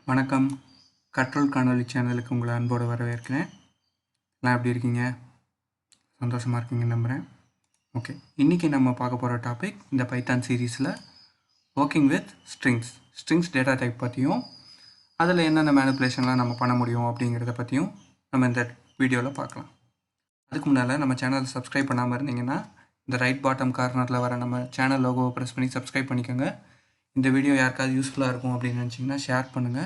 வணக்கம். கற்றல் காணொலி சேனலுக்கு உங்களை அன்போடு வரவேற்கிறேன். எல்லாம் எப்படி இருக்கீங்க? சந்தோஷமாக இருக்கீங்கன்னு நம்புகிறேன். ஓகே, இன்றைக்கி நம்ம பார்க்க போகிற டாபிக் இந்த பைத்தான் சீரீஸில் working with strings data type பற்றியும் அதில் என்னென்ன மேனிப்புலேஷன்லாம் நம்ம பண்ண முடியும் அப்படிங்கிறத பற்றியும் நம்ம இந்த வீடியோவில் பார்க்கலாம். அதுக்கு முன்னால் நம்ம சேனலை சப்ஸ்கிரைப் பண்ணாமல் இருந்தீங்கன்னா இந்த ரைட் பாட்டம் கார்னரில் வர நம்ம சேனல் லோகோவை ப்ரெஸ் பண்ணி சப்ஸ்கிரைப் பண்ணிக்கோங்க. இந்த வீடியோ யாருக்காவது யூஸ்ஃபுல்லாக இருக்கும் அப்படின்னு நினச்சிங்கன்னா ஷேர் பண்ணுங்கள்.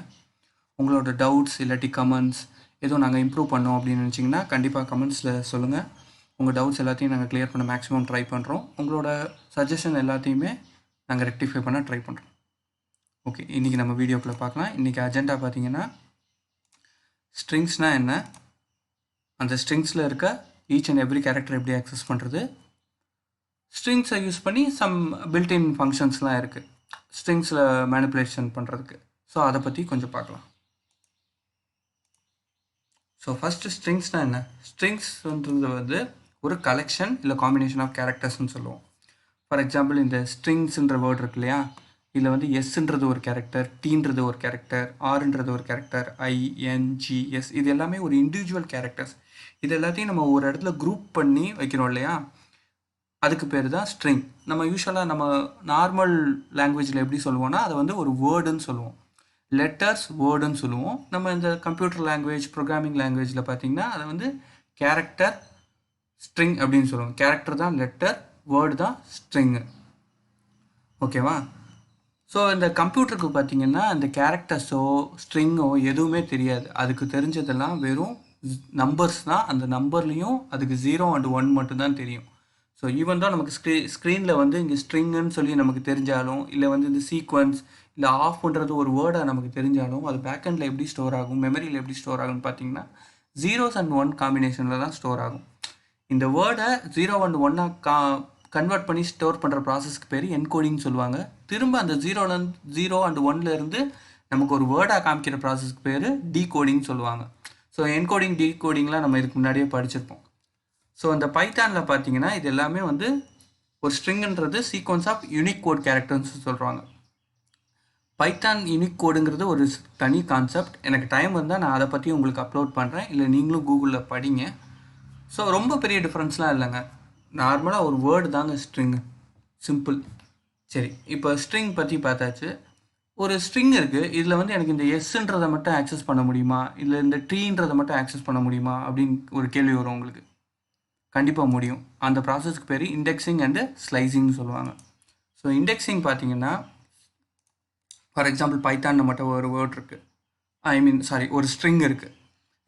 உங்களோட டவுட்ஸ் இல்லாட்டி கமெண்ட்ஸ் எதுவும் நாங்கள் இம்ப்ரூவ் பண்ணோம் அப்படின்னு நினச்சிங்கன்னா கண்டிப்பாக கமெண்ட்ஸில் சொல்லுங்கள். உங்கள் டவுட்ஸ் எல்லாத்தையும் நாங்கள் கிளியர் பண்ண மேக்ஸிமம் ட்ரை பண்ணுறோம். உங்களோட சஜஷன் எல்லாத்தையுமே நாங்கள் ரெக்டிஃபை பண்ண ட்ரை பண்ணுறோம். ஓகே, இன்றைக்கி நம்ம வீடியோக்குள்ளே பார்க்கலாம். இன்றைக்கி அஜெண்டா பார்த்தீங்கன்னா ஸ்ட்ரிங்ஸ்னால் என்ன, அந்த ஸ்ட்ரிங்ஸில் இருக்க ஈச் அண்ட் எவ்ரி கேரக்டர் எப்படி ஆக்சஸ் பண்ணுறது, ஸ்ட்ரிங்ஸை யூஸ் பண்ணி சம் பில்ட்இன் ஃபங்க்ஷன்ஸ்லாம் இருக்குது ஸ்ட்ரிங்ஸில் மேனிப்புலேஷன் பண்ணுறதுக்கு. ஸோ அதை பற்றி கொஞ்சம் பார்க்கலாம். ஸோ ஃபஸ்ட்டு ஸ்ட்ரிங்ஸ்னால் என்ன? ஸ்ட்ரிங்ஸ்ன்றது வந்து ஒரு கலெக்ஷன் இல்லை காம்பினேஷன் ஆஃப் கேரக்டர்ஸ்ன்னு சொல்லுவோம். ஃபார் எக்ஸாம்பிள் இந்த ஸ்ட்ரிங்ஸ்ன்ற வேர்ட் இருக்கு இல்லையா, இதில் வந்து எஸ்ன்றது ஒரு கேரக்டர், டீன்றது ஒரு கேரக்டர், ஆர்ன்றது ஒரு கேரக்டர், ஐஎன்ஜிஎஸ் இது எல்லாமே ஒரு இண்டிவிஜுவல் கேரக்டர்ஸ். இது எல்லாத்தையும் நம்ம ஒரு இடத்துல குரூப் பண்ணி வைக்கிறோம் இல்லையா, அதுக்கு பேர் தான் ஸ்ட்ரிங். நம்ம யூஸ்வலாக நம்ம நார்மல் லாங்குவேஜில் எப்படி சொல்லுவோம்னா அதை வந்து ஒரு வேர்டுன்னு சொல்லுவோம், லெட்டர்ஸ் வேர்டுன்னு சொல்லுவோம். நம்ம இந்த கம்ப்யூட்டர் லாங்குவேஜ் ப்ரோக்ராமிங் லாங்குவேஜில் பார்த்திங்கன்னா அதை வந்து கேரக்டர் ஸ்ட்ரிங் அப்படின்னு சொல்லுவோம். கேரக்டர் தான் லெட்டர், வேர்டு தான் ஸ்ட்ரிங்கு. ஓகேவா? ஸோ இந்த கம்ப்யூட்டருக்கு பார்த்திங்கன்னா அந்த கேரக்டர்ஸோ ஸ்ட்ரிங்கோ எதுவுமே தெரியாது. அதுக்கு தெரிஞ்சதெல்லாம் வெறும் நம்பர்ஸ் தான். அந்த நம்பர்லேயும் அதுக்கு 0 and 1 மட்டும்தான் தெரியும். ஸோ ஈவன் தான் நமக்கு ஸ்க்ரீனில் வந்து இங்கே ஸ்ட்ரிங்குன்னு சொல்லி நமக்கு தெரிஞ்சாலும், இல்லை வந்து இந்த சீக்வன்ஸ் இல்லை ஆஃப் பண்ணுறது ஒரு வேர்டாக நமக்கு தெரிஞ்சாலும், அது பேக்கெண்டில் எப்படி ஸ்டோர் ஆகும், மெமரியில் எப்படி ஸ்டோர் ஆகும்னு பார்த்தீங்கன்னா 0s and 1 காம்பினேஷனில் தான் ஸ்டோர் ஆகும். இந்த வேர்டை 0 and 1 கன்வெர்ட் பண்ணி ஸ்டோர் பண்ணுற ப்ராசஸ்க்கு பேர் என்கோடிங்னு சொல்லுவாங்க. திரும்ப அந்த 0 and 1 நமக்கு ஒரு வேர்டாக காமிக்கிற ப்ராசஸ்க்கு பேர் டீகோடிங் சொல்லுவாங்க. ஸோ என்கோடிங் டீகோடிங்லாம் நம்ம இதுக்கு முன்னாடியே படிச்சிருப்போம். ஸோ அந்த பைத்தானில் பார்த்தீங்கன்னா இது எல்லாமே வந்து ஒரு ஸ்ட்ரிங்ன்றது sequence of unique code characters சொல்கிறாங்க. பைத்தான் யூனிக் கோடுங்கிறது ஒரு தனி கான்செப்ட். எனக்கு டைம் இருந்தால் நான் அதை பற்றி உங்களுக்கு அப்லோட் பண்ணுறேன், இல்லை நீங்களும் கூகுளில் படிங்க. ஸோ ரொம்ப பெரிய டிஃப்ரென்ஸ்லாம் இல்லைங்க, நார்மலாக ஒரு வேர்டு தாங்க ஸ்ட்ரிங்கு, சிம்பிள். சரி, இப்போ ஸ்ட்ரிங் பற்றி பார்த்தாச்சு. ஒரு ஸ்ட்ரிங் இருக்குது, இதில் வந்து எனக்கு இந்த எஸ்ன்றதை மட்டும் ஆக்சஸ் பண்ண முடியுமா, இல்லை இந்த ட்ரீன்றதை மட்டும் ஆக்சஸ் பண்ண முடியுமா அப்படின்னு ஒரு கேள்வி வரும் உங்களுக்கு. கண்டிப்பாக முடியும். அந்த ப்ராசஸ்க்கு பேர் இண்டெக்ஸிங் அண்டு ஸ்லைசிங்னு சொல்லுவாங்க. ஸோ இண்டெக்ஸிங் பார்த்தீங்கன்னா ஃபார் எக்ஸாம்பிள் பைத்தான் மட்டும் ஒரு வேர்ட் இருக்குது, ஒரு ஸ்ட்ரிங் இருக்குது.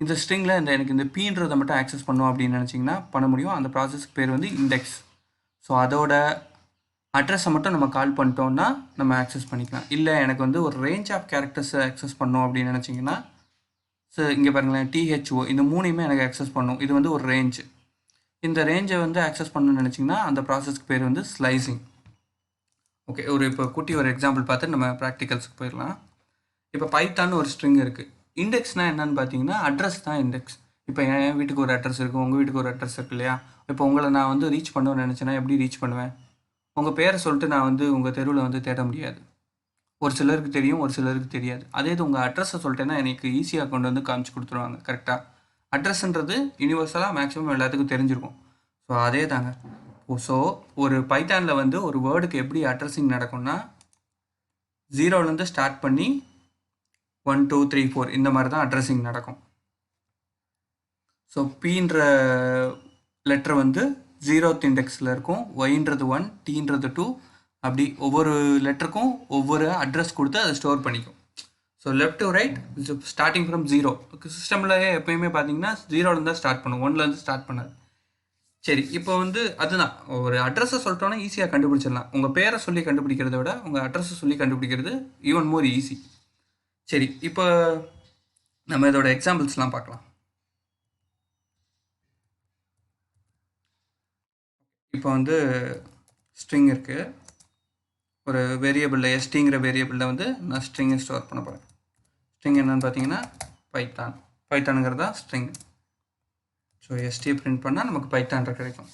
இந்த ஸ்ட்ரிங்கில் எனக்கு இந்த பீன்றதை மட்டும் ஆக்சஸ் பண்ணும் அப்படின்னு நினச்சிங்கன்னா பண்ண முடியும். அந்த ப்ராசஸ்க்கு பேர் வந்து இண்டெக்ஸ். ஸோ அதோட அட்ரஸை மட்டும் நம்ம கால் பண்ணிட்டோம்னா நம்ம ஆக்சஸ் பண்ணிக்கலாம். இல்லை எனக்கு வந்து ஒரு ரேஞ்ச் ஆஃப் கேரக்டர்ஸை ஆக்சஸ் பண்ணோம் அப்படின்னு நினச்சிங்கன்னா, ஸோ இங்கே பாருங்களேன், THO இந்த மூணையுமே எனக்கு ஆக்சஸ் பண்ணும். இது வந்து ஒரு ரேஞ்சு. இந்த ரேஞ்சை வந்து ஆக்சஸ் பண்ணணும்னு நினச்சிங்கன்னா அந்த ப்ராசஸ்க்கு பேர் வந்து ஸ்லைசிங். ஓகே, இப்போ ஒரு எக்ஸாம்பிள் பார்த்து நம்ம ப்ராக்டிகல்ஸுக்கு போயிடலாம். இப்போ பைத்தான் ஒரு ஸ்ட்ரிங் இருக்குது. இண்டெக்ஸ்னால் என்னன்னு பார்த்தீங்கன்னா அட்ரஸ் தான் இண்டெக்ஸ். இப்போ என் வீட்டுக்கு ஒரு அட்ரஸ் இருக்குது, உங்கள் வீட்டுக்கு ஒரு அட்ரஸ் இருக்குது இல்லையா. இப்போ உங்களை நான் வந்து ரீச் பண்ணணும்னு நினச்சேன்னா எப்படி ரீச் பண்ணுவேன்? உங்கள் பேரை சொல்லிட்டு நான் வந்து உங்கள் தெருவில் வந்து தேட முடியாது. ஒரு சிலருக்கு தெரியும், ஒரு சிலருக்கு தெரியாது. அதே இது உங்கள் அட்ரஸை சொல்லிட்டேன்னா எனக்கு ஈஸியாக கொண்டு வந்து காமிச்சு கொடுத்துருவாங்க. கரெக்டாக அட்ரஸ்ன்றது யூனிவர்சலாக மேக்ஸிமம் எல்லாத்துக்கும் தெரிஞ்சிருக்கும். ஸோ அதே தாங்க. ஸோ ஒரு பைத்தானில் வந்து ஒரு வேர்டுக்கு எப்படி அட்ரஸிங் நடக்கும்னா 0லேருந்து ஸ்டார்ட் பண்ணி 1 2 3 4 இந்த மாதிரி தான் அட்ரஸிங் நடக்கும். ஸோ பீன்ற லெட்டர் வந்து 0th இண்டெக்ஸில் இருக்கும், ஒய்ன்றது 1, டீன்றது 2, அப்படி ஒவ்வொரு லெட்டருக்கும் ஒவ்வொரு அட்ரஸ் கொடுத்து அதை ஸ்டோர் பண்ணிக்கும். So left to right starting from 0. சிஸ்டமில் எப்போயுமே பார்த்தீங்கன்னா 0லேருந்து தான் ஸ்டார்ட் பண்ணும், 1லேருந்து ஸ்டார்ட் பண்ணாது. சரி, இப்போ வந்து அதுதான் ஒரு அட்ரஸை சொல்லிட்டோன்னா ஈஸியாக கண்டுபிடிச்சிடலாம். உங்கள் பேரை சொல்லி கண்டுபிடிக்கிறத விட உங்கள் அட்ரஸை சொல்லி கண்டுபிடிக்கிறது ஈவன் மோர் ஈஸி. சரி, இப்போ நம்ம இதோட எக்ஸாம்பிள்ஸ்லாம் பார்க்கலாம். இப்போ வந்து ஸ்ட்ரிங் இருக்குது, ஒரு வேரியபிளில் எஸ்டிங்கிற வேரியபிளில் வந்து நான் ஸ்ட்ரிங்கை ஸ்டோர் பண்ண போகிறேன். ஸ்ட்ரிங் என்னென்னு பார்த்தீங்கன்னா பைத்தானுங்கிறது தான் ஸ்ட்ரிங். ஸோ எஸ்டி பிரிண்ட் பண்ணால் நமக்கு பைத்தான்ற கிடைக்கும்.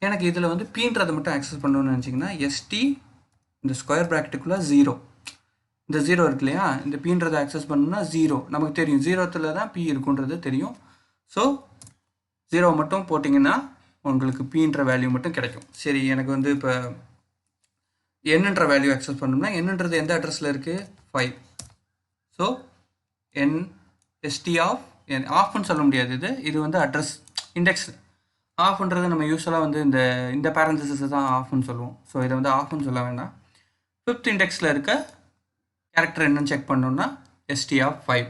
எனக்கு இதில் வந்து பீன்றதை மட்டும் ஆக்சஸ் பண்ணணும்னு நினச்சிங்கன்னா எஸ்டி இந்த ஸ்கொயர் ப்ராக்கெட்டுக்குள்ளே 0 இந்த 0 இருக்கு இல்லையா, இந்த பீன்றதை ஆக்சஸ் பண்ணணும்னா 0 நமக்கு தெரியும், 0த்தில் தான் பி இருக்குன்றது தெரியும். ஸோ 0 மட்டும் போட்டிங்கன்னா உங்களுக்கு பீன்ற வேல்யூ மட்டும் கிடைக்கும். சரி, எனக்கு வந்து இப்போ என்னன்ற வேல்யூ ஆக்சஸ் பண்ணணும்னா என்னன்றது எந்த அட்ரஸில் இருக்குது, 5. ஸோ என் எஸ்டி ஆஃப் ஆஃப்னு சொல்ல முடியாது, இது வந்து அட்ரஸ் இண்டெக்ஸ். ஆஃப்ன்றது நம்ம யூஸ்வலாக வந்து இந்த பேரந்தசிஸை தான் ஆஃப்னு சொல்லுவோம். ஸோ இதை வந்து ஆஃப்னு சொல்ல வேண்டாம். 5th இண்டெக்ஸில் இருக்க கேரக்டர் என்னன்னு செக் பண்ணோம்னா எஸ்டி ஆஃப் 5.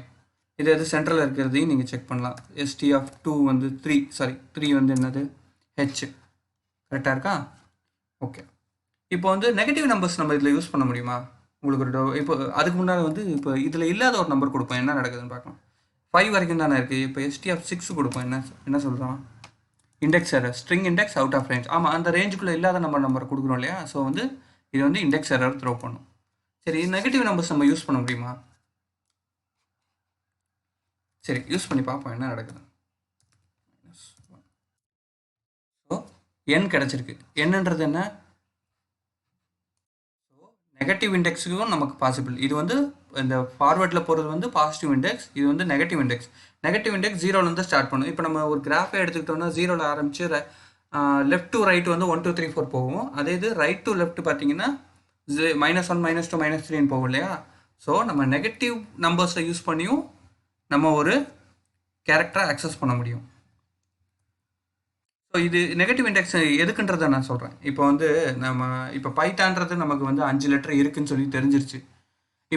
இது எது சென்ட்ரலில் இருக்கிறதையும் நீங்கள் செக் பண்ணலாம். எஸ்டி ஆஃப் 2 வந்து 3 வந்து என்னது, ஹெச். கரெக்டாக இருக்கா? ஓகே. இப்போ வந்து நெகட்டிவ் நம்பர்ஸ் நம்ம இதில் யூஸ் பண்ண முடியுமா? உங்களுக்கு ஒரு இப்போ அதுக்கு முன்னாடி வந்து இப்போ இதில் இல்லாத ஒரு நம்பர் கொடுப்போம், என்ன நடக்குதுன்னு பார்க்கலாம். 5 வரைக்கும் தானே இருக்குது. இப்போ எஸ்டி ஆஃப் 6 கொடுப்போம், என்ன சொல்கிறோம், index error, string index out of range. ஆமாம், அந்த ரேஞ்சுக்குள்ளே இல்லாத நம்பர் கொடுக்குறோம் இல்லையா. ஸோ வந்து இது வந்து இண்டெக்ஸ் எரர் த்ரோ பண்ணும். சரி, நெகட்டிவ் நம்பர்ஸ் நம்ம யூஸ் பண்ண முடியுமா? சரி, யூஸ் பண்ணி பார்ப்போம் என்ன நடக்குது. ஸோ என் கிடச்சிருக்கு. என்னன்றது என்ன, நெகட்டிவ் இண்டெக்ஸுக்கும் நமக்கு பாசிபிள். இது வந்து இந்த ஃபார்வர்டில் போகிறது வந்து பாசிட்டிவ் இண்டெக்ஸ், இது வந்து நெகட்டிவ் இண்டெக்ஸ். நெகட்டிவ் இண்டெக்ஸ் 0லேருந்து ஸ்டார்ட் பண்ணும். இப்போ நம்ம ஒரு கிராஃபை எடுத்துக்கிட்டோம்னா 0ல் ஆரம்பித்து லெஃப்ட் டு ரைட் வந்து 1 2 3 4 போகும். அதே இது ரைட் டு லெஃப்ட் பார்த்தீங்கன்னா -1 -2 -3ன்னு போகும் இல்லையா. ஸோ நம்ம நெகட்டிவ் நம்பர்ஸை யூஸ் பண்ணியும் நம்ம ஒரு கேரக்டரை ஆக்சஸ் பண்ண முடியும். ஸோ இது நெகட்டிவ் இண்டெக்ஸ் எதுக்குன்றதை நான் சொல்கிறேன். இப்போ வந்து நம்ம இப்போ பைத்தான்றது நமக்கு வந்து 5 லெட்டர் இருக்குதுன்னு சொல்லி தெரிஞ்சிருச்சு.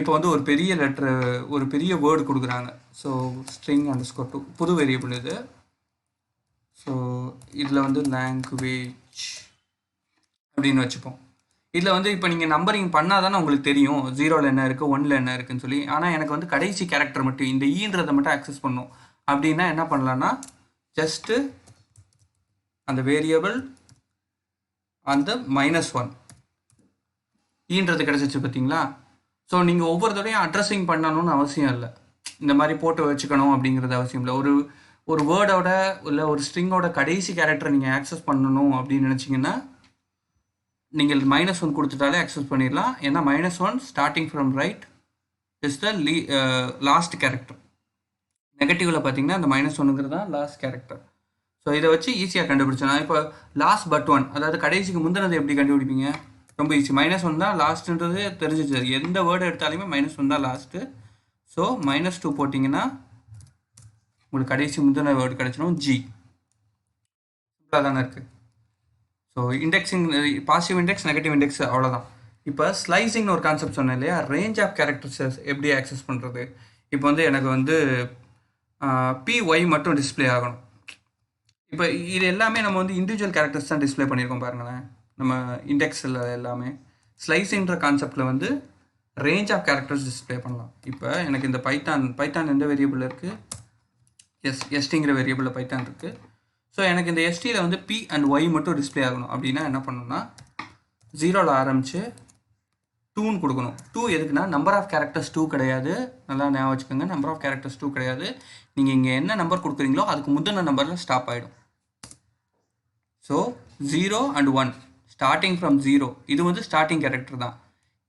இப்போ வந்து ஒரு பெரிய லெட்ரு, ஒரு பெரிய வேர்டு கொடுக்குறாங்க. ஸோ ஸ்ட்ரிங் _2 புது வேரியபிள் இது. ஸோ இதில் வந்து லாங்குவேஜ் அப்படின்னு வச்சுப்போம். இதில் வந்து இப்போ நீங்கள் நம்பரிங் பண்ணால் தானே உங்களுக்கு தெரியும் 0ல் என்ன இருக்குது, 1ல் என்ன இருக்குதுன்னு சொல்லி. ஆனால் எனக்கு வந்து கடைசி கேரக்டர் மட்டும், இந்த ஈன்றதை மட்டும் ஆக்சஸ் பண்ணும் அப்படின்னா என்ன பண்ணலான்னா, ஜஸ்ட்டு அந்த வேரியபிள் அந்த -1 ஈன்றது கிடச்சிச்சு பார்த்தீங்களா. ஸோ நீங்கள் ஒவ்வொரு தடையும் அட்ரஸிங் பண்ணணும்னு அவசியம் இல்லை, இந்த மாதிரி போட்டு வச்சுக்கணும் அப்படிங்கிறது அவசியம் இல்லை. ஒரு வேர்டோட இல்லை ஒரு ஸ்ட்ரிங்கோட கடைசி கேரக்டரை நீங்கள் ஆக்சஸ் பண்ணணும் அப்படின்னு நினச்சிங்கன்னா நீங்கள் -1 கொடுத்துட்டாலே ஆக்சஸ் பண்ணிடலாம். ஏன்னா -1 starting from right is the last character. நெகட்டிவில் பார்த்தீங்கன்னா அந்த -1ங்கிறது தான் லாஸ்ட் கேரக்டர். ஸோ இதை வச்சு ஈஸியாக கண்டுபிடிச்சேன். இப்போ லாஸ்ட் பட் 1, அதாவது கடைசிக்கு முந்தினது எப்படி கண்டுபிடிப்பீங்க, ரொம்ப ஈஸி. -1 தான் லாஸ்ட்டுன்றது தெரிஞ்சிச்சு. எந்த வேர்டு எடுத்தாலுமே -1 தான் லாஸ்ட்டு. ஸோ -2 போட்டிங்கன்னா உங்களுக்கு கடைசி முந்தின வேர்டு கிடச்சிடும், ஜி. சிம்பிளாக தானே இருக்குது. So indexing, positive index, negative index, அவ்வளோதான். இப்போ ஸ்லைசிங்னு ஒரு கான்செப்ட் சொன்னேன் இல்லையா, ரேஞ்ச் ஆஃப் கேரக்டர்ஸ் எப்படி ஆக்சஸ் பண்ணுறது. இப்போ வந்து எனக்கு வந்து PY மட்டும் டிஸ்பிளே ஆகணும். இப்போ இது எல்லாமே நம்ம வந்து இண்டிவிஜுவல் கேரக்டர்ஸ் தான் டிஸ்பிளே பண்ணியிருக்கோம் பாருங்களேன், நம்ம இண்டெக்ஸில் எல்லாமே. ஸ்லைசிங்கிற கான்செப்டில் வந்து ரேஞ்ச் ஆஃப் கேரக்டர்ஸ் டிஸ்பிளே பண்ணலாம். இப்போ எனக்கு இந்த பைத்தான் எந்த வேரியபிள் இருக்குது, எஸ்டிங்கிற வேரியபிளில் பைத்தான் இருக்குது. ஸோ எனக்கு இந்த எஸ்டியில் வந்து P and Y மட்டும் டிஸ்பிளே ஆகணும் அப்படின்னா என்ன பண்ணணும்னா 0ல் ஆரம்பித்து 2ன்னு கொடுக்கணும். 2 எதுக்குன்னா நம்பர் ஆஃப் கேரக்டர்ஸ் 2 கிடையாது, நல்லா ஞாபகம் வச்சுக்கோங்க. நம்பர் ஆஃப் கேரக்டர்ஸ் 2 கிடையாது. நீங்கள் இங்கே என்ன நம்பர் கொடுக்குறீங்களோ அதுக்கு முந்தின நம்பரில் ஸ்டாப் ஆகிடும். ஸோ 0 and 1 ஸ்டார்டிங் ஃப்ரம் 0, இது வந்து ஸ்டார்டிங் கேரக்டர் தான்.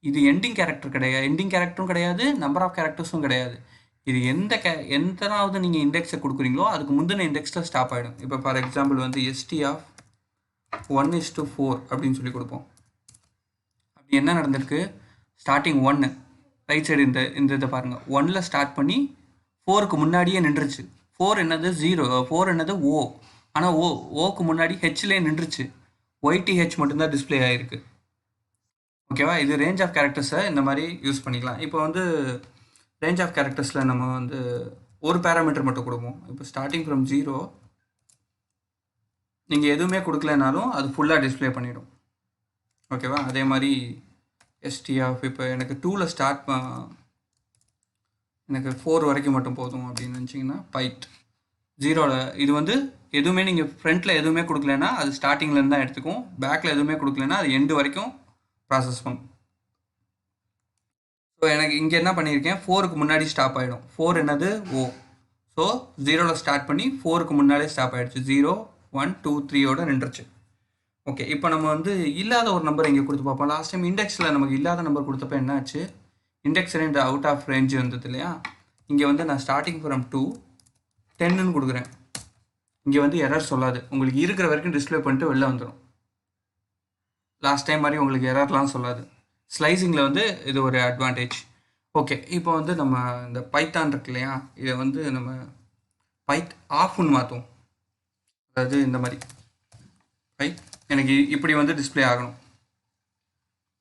இது எண்டிங் கேரக்டர் கிடையாது, எண்டிங் கேரக்டரும் கிடையாது, நம்பர் ஆஃப் கேரக்டர்ஸும் கிடையாது. இது எந்தனாவது நீங்கள் இண்டெக்ஸை கொடுக்குறீங்களோ அதுக்கு முந்தின இண்டெக்ஸில் ஸ்டாப் ஆகிடும். இப்போ ஃபார் எக்ஸாம்பிள் வந்து ST ஆஃப் 1:4 அப்படின்னு சொல்லி கொடுப்போம். அப்படி என்ன நடந்திருக்கு, ஸ்டார்டிங் 1 ரைட் சைடு இந்த இதை பாருங்கள், 1ல் ஸ்டார்ட் பண்ணி 4க்கு முன்னாடியே நின்றுச்சு. 4 என்னது 0, 4 என்னது O, ஆனால் ஓக்கு முன்னாடி ஹெச்லேயே நின்றுச்சு. YTH மட்டும்தான் டிஸ்பிளே ஆகிருக்கு. ஓகேவா. இது ரேஞ்ச் ஆஃப் கேரக்டர்ஸை இந்த மாதிரி யூஸ் பண்ணிக்கலாம். இப்போ வந்து ரேஞ்ச் ஆஃப் கேரக்டர்ஸில் நம்ம வந்து ஒரு பேராமீட்டர் மட்டும் கொடுப்போம். இப்போ ஸ்டார்டிங் ஃப்ரம் 0 நீங்கள் எதுவுமே கொடுக்கலனாலும் அது ஃபுல்லாக டிஸ்பிளே பண்ணிவிடும். ஓகேவா. அதே மாதிரி ST ஆஃப் இப்போ எனக்கு 2ல் ஸ்டார்ட், எனக்கு 4 வரைக்கும் மட்டும் போதும் அப்படின்னு நினச்சிங்கன்னா பைட் 0ல் இது வந்து எதுவுமே நீங்கள் ஃப்ரண்ட்டில் எதுவுமே கொடுக்கலன்னா அது ஸ்டார்டிங்லேருந்து தான் எடுத்துக்கும், பேக்கில் எதுவுமே கொடுக்கலன்னா அது எண்டு வரைக்கும் ப்ராசஸ் பண்ணும். ஸோ எனக்கு இங்கே என்ன பண்ணியிருக்கேன், 4க்கு முன்னாடி ஸ்டாப் ஆகிடும். 4 என்னது O. ஸோ 0ல் ஸ்டார்ட் பண்ணி 4க்கு முன்னாடியே ஸ்டாப் ஆகிடுச்சு. 0 1 2 3யோட நின்றுச்சு. ஓகே. இப்போ நம்ம வந்து இல்லாத ஒரு நம்பர் இங்கே கொடுத்து பார்ப்போம். லாஸ்ட் டைம் இண்டெக்ஸில் நமக்கு இல்லாத நம்பர் கொடுத்தப்ப என்ன ஆச்சு, index range out of range வந்தது இல்லையா, இங்கே வந்து நான் ஸ்டார்டிங் ஃப்ரம் 2 10ன்னு கொடுக்குறேன். இங்கே வந்து எரர் சொல்லாது, உங்களுக்கு இருக்கிற வரைக்கும் டிஸ்பிளே பண்ணிட்டு வெளில வந்துடும். லாஸ்ட் டைம் மாதிரி உங்களுக்கு எரர்லாம் சொல்லாது. ஸ்லைசிங்கில் வந்து இது ஒரு அட்வான்டேஜ். ஓகே, இப்போ வந்து நம்ம இந்த பைத்தான் இருக்கு இல்லையா, இதை வந்து நம்ம பைத் ஆஃப்னு மாற்றுவோம். அதாவது இந்த மாதிரி பைத் எனக்கு இப்படி வந்து டிஸ்பிளே ஆகணும்.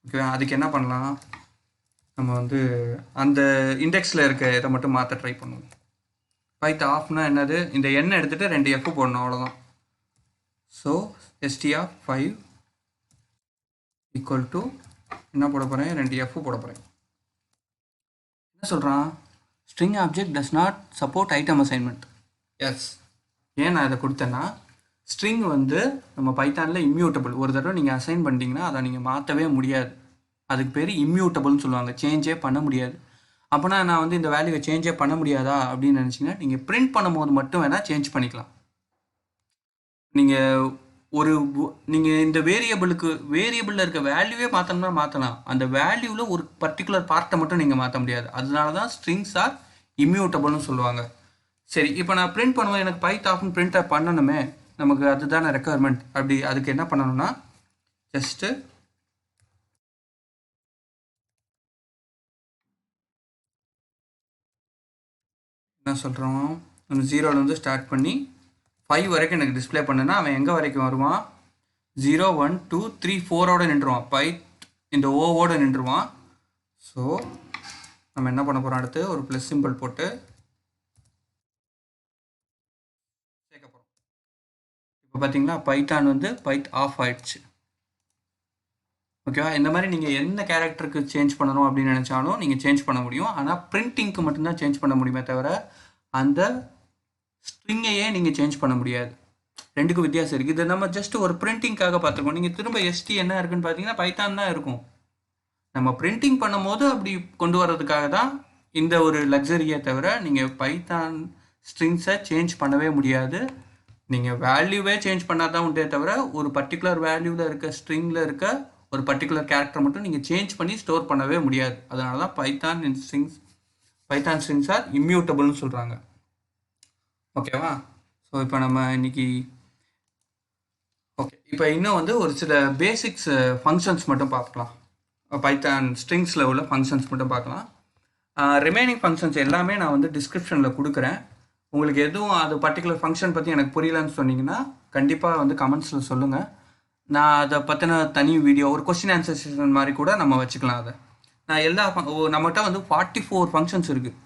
ஓகே, அதுக்கு என்ன பண்ணலாம், நம்ம வந்து அந்த இண்டெக்ஸில் இருக்க இதை மட்டும் மாற்ற ட்ரை பண்ணுவோம். பைத் ஆஃப்னா என்னது, இந்த எண்ணை எடுத்துகிட்டு 2 F போடணும், அவ்வளோதான். ஸோ str5 ஈக்குவல் டு என்ன போட போகிறேன், 2 F போட போகிறேன். என்ன சொல்கிறான், string object does not support item assignment. Yes, ஏன் நான் இதை கொடுத்தேன்னா, ஸ்ட்ரிங் வந்து நம்ம பைத்தானில் இம்யூட்டபிள். ஒரு தடவை நீங்கள் அசைன் பண்ணிட்டீங்கன்னா அதை நீங்கள் மாற்றவே முடியாது. அதுக்கு பேர் இம்யூட்டபிள்னு சொல்லுவாங்க, சேஞ்சே பண்ண முடியாது. அப்போனா நான் வந்து இந்த வேல்யூவை சேஞ்சே பண்ண முடியாதா அப்படின்னு நினச்சிங்கன்னா, நீங்கள் பிரிண்ட் பண்ணும்போது மட்டும் வேணால் சேஞ்ச் பண்ணிக்கலாம். நீங்கள் இந்த வேரியபிளில் இருக்க வேல்யூவே மாற்றணும்னா மாற்றலாம். அந்த வேல்யூவில் ஒரு பர்டிகுலர் பார்ட்டை மட்டும் நீங்கள் மாற்ற முடியாது. அதனால தான் ஸ்ட்ரிங்ஸ் ஆர் இம்யூட்டபிள்னு சொல்லுவாங்க. சரி, இப்போ நான் பிரிண்ட் பண்ணுவேன், எனக்கு பைத் ஆஃப்னு பிரிண்ட் பண்ணணுமே, நமக்கு அதுதானே ரெக்குயர்மெண்ட். அப்படி அதுக்கு என்ன பண்ணணும்னா, ஜஸ்ட்டு என்ன சொல்கிறோம், நம்ம 0லேருந்து ஸ்டார்ட் பண்ணி 5 வரைக்கும் எனக்கு டிஸ்பிளே பண்ணுன்னா அவன் எங்கே வரைக்கும் வருவான், 0 1 2 3 4ஓட நின்றுவான். பைத் இந்த ஓவோட நின்றுவான். ஸோ நம்ம என்ன பண்ண போகிறோம், அடுத்து ஒரு ப்ளஸ் சிம்பிள் போட்டு சேர்க்க போகிறோம். இப்போ பார்த்தீங்களா, பைத்தான் வந்து பைத் ஆஃப் ஆயிடுச்சு. ஓகேவா, இந்த மாதிரி நீங்கள் என்ன கேரக்டருக்கு சேஞ்ச் பண்ணணும் அப்படின்னு நினச்சாலும் நீங்கள் சேஞ்ச் பண்ண முடியும். ஆனால் பிரிண்டிங்க்கு மட்டும்தான் சேஞ்ச் பண்ண முடியுமே தவிர அந்த ஸ்ட்ரிங்கையே நீங்கள் சேஞ்ச் பண்ண முடியாது. ரெண்டுக்கும் வித்தியாசம் இருக்குது. இது நம்ம ஜஸ்ட் ஒரு பிரிண்டிங்காக பார்த்துருக்கோம். நீங்கள் திரும்ப எஸ்டி என்ன இருக்குன்னு பார்த்தீங்கன்னா பைத்தான் தான் இருக்கும். நம்ம பிரிண்டிங் பண்ணும் போது அப்படி கொண்டு வர்றதுக்காக தான் இந்த ஒரு லக்ஸரியை தவிர நீங்கள் பைத்தான் ஸ்ட்ரிங்ஸை சேஞ்ச் பண்ணவே முடியாது. நீங்கள் வேல்யூவே சேஞ்ச் பண்ணால் தான் உண்டே தவிர ஒரு பர்டிகுலர் வேல்யூவில் இருக்க ஸ்ட்ரிங்கில் இருக்க ஒரு பர்டிகுலர் கேரக்டர் மட்டும் நீங்கள் சேஞ்ச் பண்ணி ஸ்டோர் பண்ணவே முடியாது. அதனால தான் பைத்தான் ஸ்ட்ரிங்ஸ் ஆர் இம்யூட்டபிள்னு சொல்கிறாங்க. ஓகேவா, ஸோ இப்போ நம்ம இன்னைக்கு ஓகே, இப்போ இன்னும் வந்து ஒரு சில பேசிக்ஸ் ஃபங்க்ஷன்ஸ் மட்டும் பார்க்கலாம். பைத்தான் ஸ்ட்ரிங்ஸில் உள்ள ஃபங்க்ஷன்ஸ் மட்டும் பார்க்கலாம். ரிமைனிங் ஃபங்க்ஷன்ஸ் எல்லாமே நான் வந்து டிஸ்கிரிப்ஷனில் கொடுக்குறேன். உங்களுக்கு எதுவும் அது பர்டிகுலர் ஃபங்க்ஷன் பற்றி எனக்கு புரியலன்னு சொன்னீங்கன்னா கண்டிப்பாக வந்து கமெண்ட்ஸில் சொல்லுங்கள். நான் அதை பற்றின தனி வீடியோ, ஒரு கொஸ்டின் ஆன்சர் செஷன் மாதிரி கூட நம்ம வச்சுக்கலாம். அதை நான் நம்மகிட்ட வந்து 44 ஃபங்க்ஷன்ஸ் இருக்குது.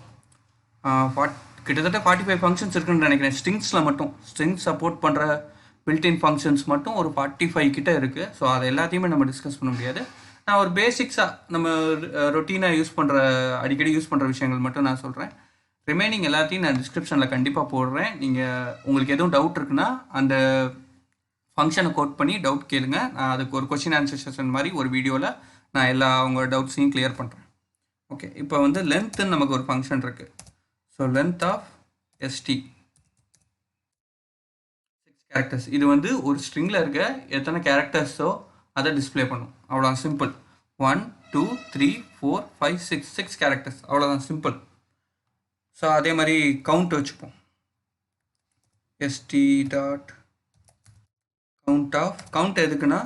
கிட்டத்தட்ட 45 ஃபங்க்ஷன்ஸ் இருக்குன்னு நினைக்கிறேன். ஸ்ட்ரிங்ஸில் மட்டும் ஸ்ட்ரிங்ஸ் சப்போர்ட் பண்ணுற பில்டின் ஃபங்க்ஷன்ஸ் மட்டும் ஒரு 45 கிட்ட இருக்குது. ஸோ அதை எல்லாத்தையுமே நம்ம டிஸ்கஸ் பண்ண முடியாது. நான் ஒரு பேசிக்ஸாக நம்ம ரொட்டீனாக அடிக்கடி யூஸ் பண்ணுற விஷயங்கள் மட்டும் நான் சொல்கிறேன். ரிமைனிங் எல்லாத்தையும் நான் டிஸ்கிரிப்ஷனில் கண்டிப்பாக போடுறேன். நீங்கள் உங்களுக்கு எதுவும் டவுட் இருக்குன்னா அந்த ஃபங்க்ஷனை கோட் பண்ணி டவுட் கேளுங்க. நான் அதுக்கு ஒரு கொஸ்டின் ஆன்சர் செஷன் மாதிரி ஒரு வீடியோவில் நான் எல்லா உங்கள் டவுட்ஸையும் கிளியர் பண்ணுறேன். ஓகே, இப்போ வந்து லென்த்துன்னு நமக்கு ஒரு ஃபங்க்ஷன் இருக்குது. So length of ST 6 characters. இது வந்து ஒரு ஸ்ட்ரிங்கில் இருக்க எத்தனை கேரக்டர்ஸோ அதை டிஸ்பிளே பண்ணும். அவ்வளோதான், சிம்பிள். 1 2 3 4 5 6 6 கேரக்டர்ஸ், அவ்வளோதான், சிம்பிள். ஸோ அதே மாதிரி கவுண்ட் வச்சுப்போம். ST டாட் கவுண்ட் எதுக்குன்னா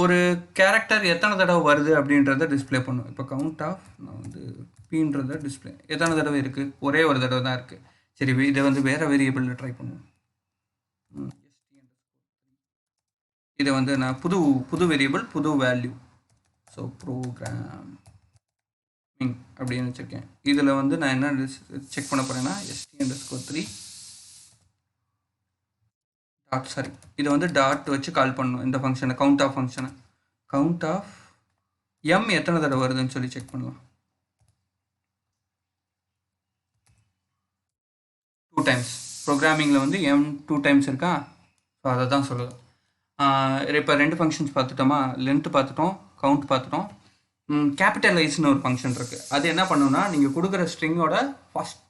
ஒரு கேரக்டர் எத்தனை தடவை வருது அப்படின்றத டிஸ்பிளே பண்ணும். இப்போ கவுண்ட் ஆஃப் நான் வந்து பீன்றத டிஸ்பிளே எத்தனை தடவை இருக்குது, ஒரே ஒரு தடவை தான் இருக்குது. சரி, இதை வந்து வேறு வேரியபிளில் ட்ரை பண்ணுவோம். இதை வந்து நான் புது வேரியபிள், புது வேல்யூ, ஸோ ப்ரோக்ராம் அப்படின்னு வச்சுருக்கேன். இதில் வந்து நான் என்ன செக் பண்ண போகிறேன்னா st_3 இதை வந்து டாட் வச்சு கால் பண்ணணும். இந்த ஃபங்க்ஷனை கவுண்ட் ஆஃப் m எத்தனை தடவை வருதுன்னு சொல்லி செக் பண்ணலாம். 2 டைம்ஸ். ப்ரோக்ராமிங்கில் வந்து m 2 டைம்ஸ் இருக்கா, ஸோ அதை தான் சொல்லுது. இப்போ 2 ஃபங்க்ஷன்ஸ் பார்த்துட்டோமா, லென்த் பார்த்துட்டோம், கவுண்ட் பார்த்துட்டோம். கேபிட்டலைஸ்னு ஒரு ஃபங்க்ஷன் இருக்குது. அது என்ன பண்ணுன்னா நீங்கள் கொடுக்குற ஸ்ட்ரிங்கோட ஃபஸ்ட்டு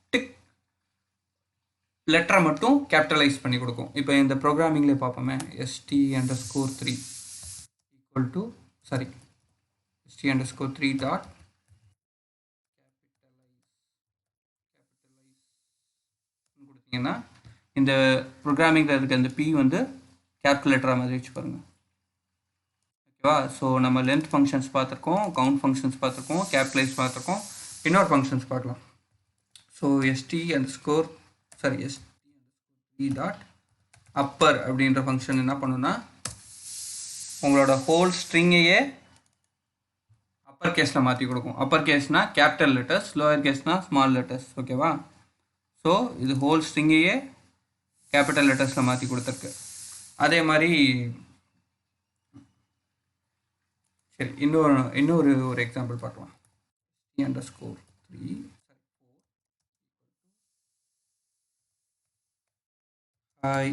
லெட்டரை மட்டும் கேபிட்டலைஸ் பண்ணி கொடுக்கும். இப்போ இந்த ப்ரோக்ராமிங்லேயே பார்ப்போமே, st_3 equal to st_3 dot பார்த்தீங்கன்னா இந்த ப்ரோக்ராமிங்கில் இருக்க இந்த பி வந்து கேபிட்டல் லெட்டராக மாதிரி வச்சு பாருங்கள். ஓகேவா? ஸோ நம்ம லென்த் ஃபங்க்ஷன்ஸ் பார்த்துருக்கோம், கவுண்ட் ஃபங்க்ஷன்ஸ் பார்த்துருக்கோம், கேபிட்டலைஸ் பார்த்துருக்கோம். இன்னொரு ஃபங்க்ஷன்ஸ் பார்க்கலாம். ஸோ st_, டாட் அப்பர் அப்படின்ற ஃபங்க்ஷன் என்ன பண்ணுன்னா உங்களோட ஹோல் ஸ்ட்ரிங்கையே அப்பர் கேஸில் மாற்றி கொடுக்கும். அப்பர் கேஸ்னால் கேபிட்டல் லெட்டர்ஸ், லோயர் கேஸ்னால் ஸ்மால் லெட்டர்ஸ். ஓகேவா? ஸோ இது ஹோல் ஸ்ட்ரிங்கையே கேபிட்டல் லெட்டர்ஸில் மாற்றி கொடுத்துருக்கு. அதே மாதிரி சரி இன்னொரு எக்ஸாம்பிள் பார்க்கலாம். _3 Hi,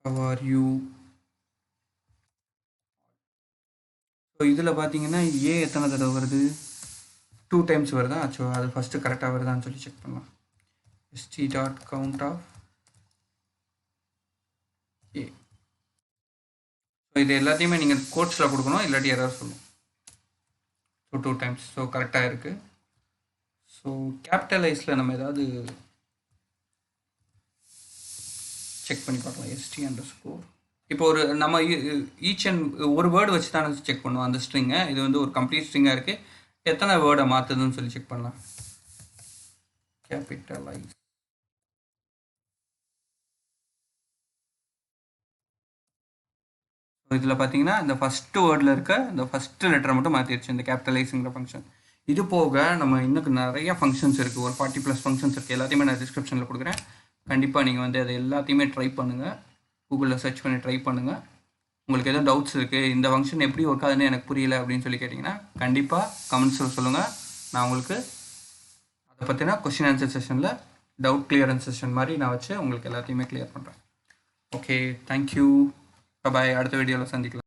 how are you? So இதில் பார்த்தீங்கன்னா ஏ எத்தனை தடவை வருது? 2 டைம்ஸ் வருதா? ஸோ அது ஃபஸ்ட்டு கரெக்டாக வருதான்னு சொல்லி செக் பண்ணலாம். st.count of a. ஸோ இது எல்லாத்தையுமே நீங்கள் கோட்ஸில் கொடுக்கணும், இல்லாட்டி எரர் சொல்லும். So 2 times. ஸோ கரெக்டாக இருக்குது. ஸோ கேபிட்டலைஸில் நம்ம ஏதாவது செக் பண்ணி பார்க்கலாம். st_. இப்போ ஒரு நம்ம ஈச் அண்ட் ஒரு வேர்டு வச்சு தானே செக் பண்ணுவோம் அந்த ஸ்ட்ரிங்கை. இது வந்து ஒரு கம்ப்ளீட் ஸ்ட்ரிங்காக இருக்குது, எத்தனை வேர்டை மாற்றுதுன்னு சொல்லி செக் பண்ணலாம். கேபிட்டலைஸ். இதில் பார்த்தீங்கன்னா இந்த ஃபஸ்ட்டு வேர்டில் இருக்க இந்த ஃபஸ்ட்டு லெட்டரை மட்டும் மாற்றிடுச்சு இந்த கேபிட்டலைஸுங்கிற ஃபங்க்ஷன். இது போக நம்ம இன்னும் நிறைய ஃபங்க்ஷன்ஸ் இருக்குது, ஒரு 40+ ஃபங்க்ஷன்ஸ் இருக்குது. எல்லாத்தையுமே நான் டிஸ்கிரிப்ஷனில் கொடுக்குறேன். கண்டிப்பாக நீங்கள் வந்து அதை எல்லாத்தையுமே ட்ரை பண்ணுங்கள், கூகுளில் சர்ச் பண்ணி ட்ரை பண்ணுங்கள். உங்களுக்கு எதுவும் டவுட்ஸ் இருக்குது, இந்த ஃபங்க்ஷன் எப்படி ஒர்க் ஆகுதுன்னு எனக்கு புரியல அப்படின்னு சொல்லி கேட்டிங்கன்னா கண்டிப்பாக கமெண்ட்ஸில் சொல்லுங்கள். நான் உங்களுக்கு அதை பற்றினா கொஸ்டின் ஆன்சர் செஷனில் டவுட் கிளியரன்ஸ் செஷன் மாதிரி நான் வச்சு உங்களுக்கு எல்லாத்தையுமே கிளியர் பண்ணுறேன். ஓகே, தேங்க்யூ, பாய். அடுத்த வீடியோவில் சந்திக்கலாம்.